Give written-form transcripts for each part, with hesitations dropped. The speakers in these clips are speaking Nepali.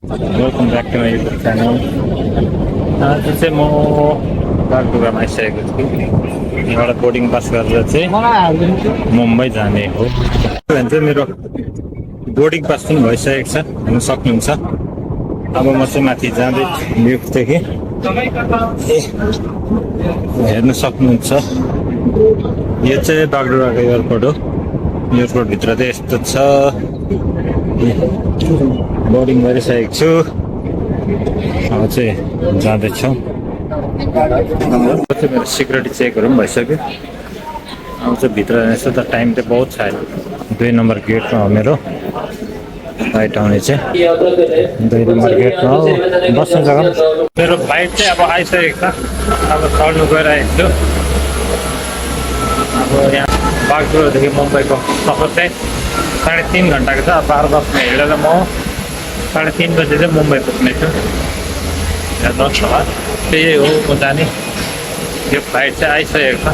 Welcome back to my YouTube channel. आज चाहिँ म बागडोग्रामा आइसकेको छु। यहाँबाट बोर्डिङ पास गरेर चाहिँ मुम्बई जाने हो। भन्छ मेरो बोर्डिङ पास पनि भइसकेको छ, हेर्न सक्नुहुन्छ। अब म चाहिँ माथि जाँदै लिफ्टदेखि हेर्न सक्नुहुन्छ। यो चाहिँ बागडोग्राको एयरपोर्ट हो। एयरपोर्ट भित्र चाहिँ यस्तो छ। बोर्डिङ गरिसकेको छु। अब चाहिँ जाँदैछौँ। मेरो सिक्युरिटी चेकहरू पनि भइसक्यो। अब चाहिँ भित्र जानेछ त टाइम चाहिँ बहुत छ। 2 नम्बर गेटमा हो मेरो फ्लाइट आउने चाहिँ। 2 नम्बर गेटमा हो बस्ने जग्गा। मेरो फ्लाइट चाहिँ अब आइसकेको छ। अब चढ्नु गइरहेको छु। अब यहाँ बागडोग्रादेखि मुम्बईको सफर चाहिँ 3.5 घन्टाको छ। 12-10 हिँडेर म 3:30 बजे चाहिँ मुम्बई पुग्नेछु। हेर्नुहोस् होला, त्यही हो म जाने। यो फ्लाइट चाहिँ आइसकेको छ,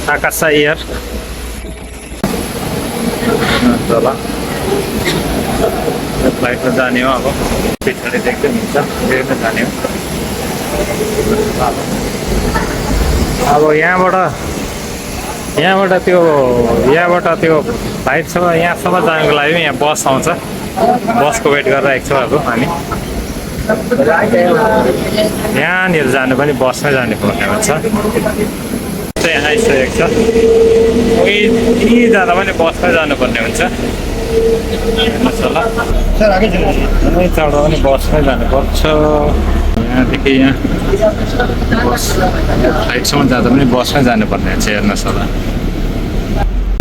आकाशा एयर। ल यो फ्लाइटमा जाने हो। अब पछाडि देख्दै हुन्छ, ट्रेनमा जाने हो। अब यहाँबाट त्यो फ्लाइटसम्म यहाँसम्म जानुको लागि यहाँ बस आउँछ। बसको वेट गरिरहेको छौँ। अब हामी यहाँनिर जानु पनि बसमै जानुपर्ने हुन्छ। चाहिँ आइसकेको छ। यहीँ जाँदा पनि बसमै जानुपर्ने हुन्छ। हेर्नुहोस् होला, यहीँ चढ्दा पनि बसमै जानुपर्छ। यहाँदेखि यहाँ बस फ्लाइटसम्म जाँदा पनि बसमै जानुपर्ने हुन्छ। हेर्नुहोस् होला,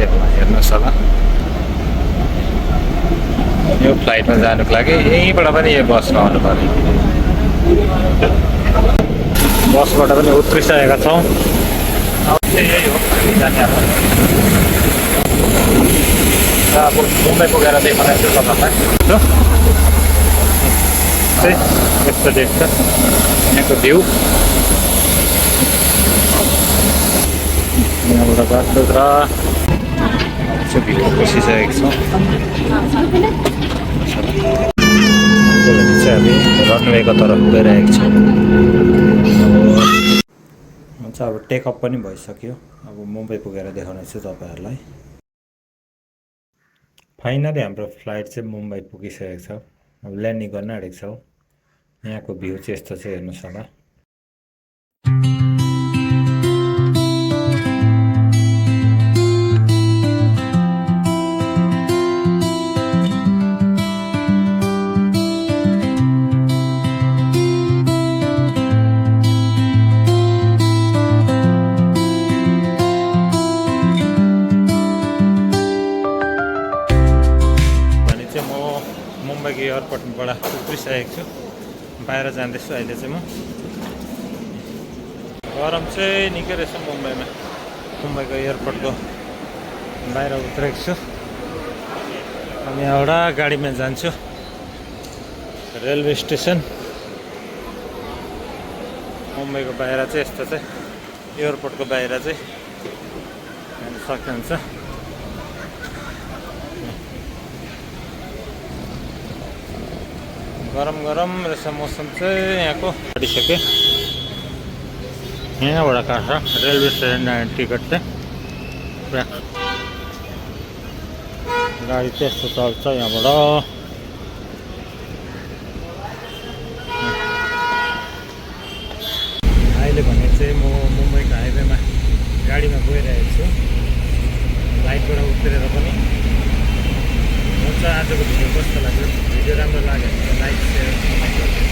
हेर्नुहोस् होला। यो फ्लाइटमा जानुको लागि यहीँबाट पनि यो बसमा आउनु पर्यो। बसबाट पनि उत्रिसकेका छौँ। अब चाहिँ यही हो हामी जाने। अब मुम्बई पुगेर देखाउने छु तपाईँलाई। यस्तो देख्छ यहाँको भ्यू। यहाँबाट बागडोग्रा भ्यू बसिसकेको छौँ। हामी रनवेको तर्फ गइरहेको छौँ। हुन्छ, अब टेकअप पनि भइसक्यो। अब मुम्बई पुगेर देखाउने छु तपाईँहरूलाई। फाइनली हाम्रो फ्लाइट चाहिँ मुम्बई पुगिसकेको छ। अब ल्यान्डिङ गर्न आँटेको छौँ। यहाँको भ्यू चाहिँ यस्तो चाहिँ हेर्नुहोस् होला। मुम्बईको एयरपोर्टबाट उत्रिसकेको छु। बाहिर जाँदैछु अहिले चाहिँ म। गरम चाहिँ निकै रहेछ मुम्बईमा। मुम्बईको एयरपोर्टको बाहिर उत्रेको छु। अनि एउटा गाडीमा जान्छु रेलवे स्टेसन। मुम्बईको बाहिर चाहिँ यस्तो चाहिँ एयरपोर्टको बाहिर चाहिँ हेर्न सक्नुहुन्छ। गरम रहेछ मौसम चाहिँ यहाँको। काटिसकेँ, यहाँबाट काट्छ रेलवे स्टेसन टिकट चाहिँ। गाडी चाहिँ यस्तो चल्छ यहाँबाट। अहिले भने चाहिँ म मुम्बईको हाइवेमा गाडीमा गइरहेको छु। फ्लाइटबाट उत्रेर पनि हुन्छ। आजको भिडियो कस्तो लाग्यो? भिडियो राम्रो लाग्यो भने लाइक, सेयर, कमेन्ट गर्नु।